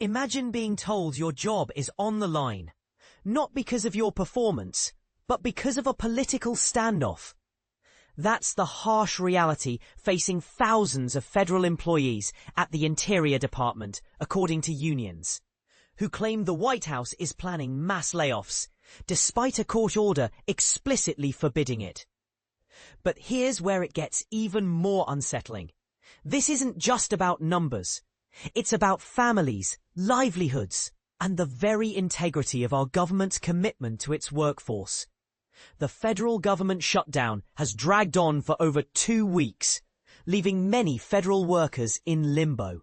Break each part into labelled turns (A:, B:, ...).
A: Imagine being told your job is on the line, not because of your performance, but because of a political standoff. That's the harsh reality facing thousands of federal employees at the Interior Department, according to unions, who claim the White House is planning mass layoffs, despite a court order explicitly forbidding it. But here's where it gets even more unsettling. This isn't just about numbers. It's about families, livelihoods, and the very integrity of our government's commitment to its workforce. The federal government shutdown has dragged on for over 2 weeks, leaving many federal workers in limbo.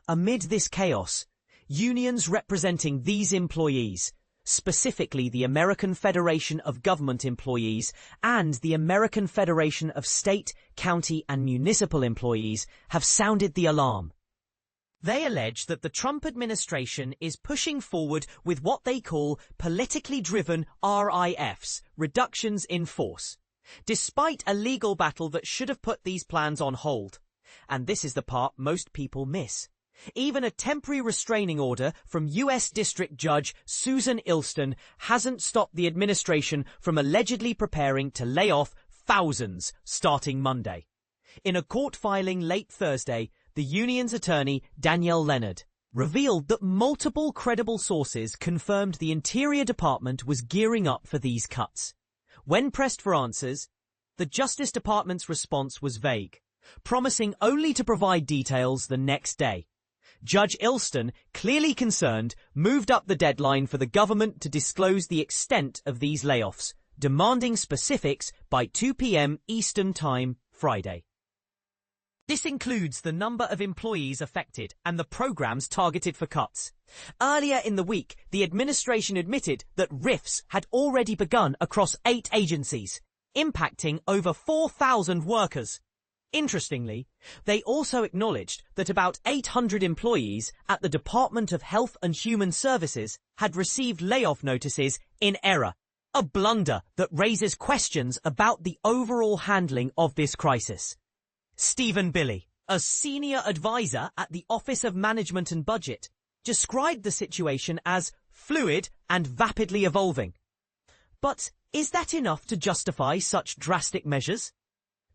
A: Amid this chaos, unions representing these employees, specifically the American Federation of Government Employees and the American Federation of State, County and Municipal Employees, have sounded the alarm. They allege that the Trump administration is pushing forward with what they call politically driven RIFs, reductions in force, despite a legal battle that should have put these plans on hold. And this is the part most people miss. Even a temporary restraining order from U.S. District Judge Susan Ilston hasn't stopped the administration from allegedly preparing to lay off thousands starting Monday. In a court filing late Thursday, the union's attorney, Danielle Leonard, revealed that multiple credible sources confirmed the Interior Department was gearing up for these cuts. When pressed for answers, the Justice Department's response was vague, promising only to provide details the next day. Judge Ilston, clearly concerned, moved up the deadline for the government to disclose the extent of these layoffs, demanding specifics by 2 p.m. Eastern Time, Friday. This includes the number of employees affected and the programs targeted for cuts. Earlier in the week, the administration admitted that RIFs had already begun across 8 agencies, impacting over 4,000 workers. Interestingly, they also acknowledged that about 800 employees at the Department of Health and Human Services had received layoff notices in error, a blunder that raises questions about the overall handling of this crisis. Stephen Billy, a senior advisor at the Office of Management and Budget, described the situation as fluid and rapidly evolving. But is that enough to justify such drastic measures?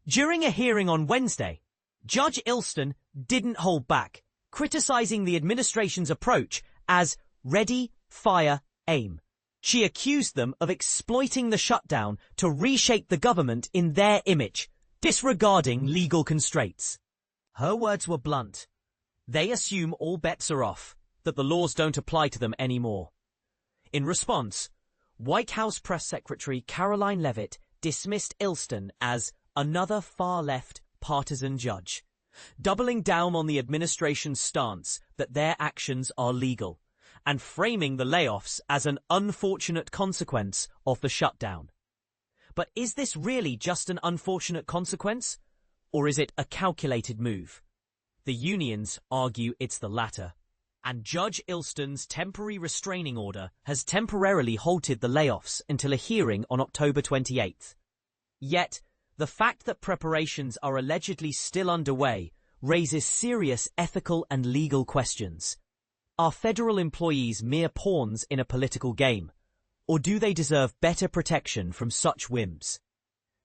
A: During a hearing on Wednesday, Judge Ilston didn't hold back, criticizing the administration's approach as ready, fire, aim. She accused them of exploiting the shutdown to reshape the government in their image, disregarding legal constraints. Her words were blunt. They assume all bets are off, that the laws don't apply to them anymore. In response, White House Press Secretary Caroline Leavitt dismissed Ilston as another far-left partisan judge, doubling down on the administration's stance that their actions are legal, and framing the layoffs as an unfortunate consequence of the shutdown. But is this really just an unfortunate consequence, or is it a calculated move? The unions argue it's the latter, and Judge Ilston's temporary restraining order has temporarily halted the layoffs until a hearing on October 28th. Yet, the fact that preparations are allegedly still underway raises serious ethical and legal questions. Are federal employees mere pawns in a political game? Or do they deserve better protection from such whims?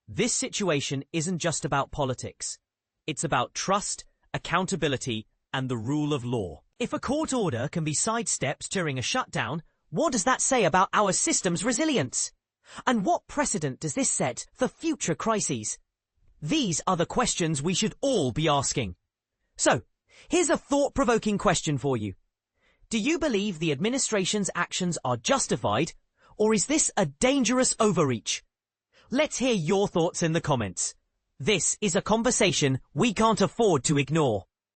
A: This situation isn't just about politics. It's about trust, accountability, and the rule of law. If a court order can be sidestepped during a shutdown, what does that say about our system's resilience? And what precedent does this set for future crises? These are the questions we should all be asking. So, here's a thought-provoking question for you. Do you believe the administration's actions are justified, or is this a dangerous overreach? Let's hear your thoughts in the comments. This is a conversation we can't afford to ignore.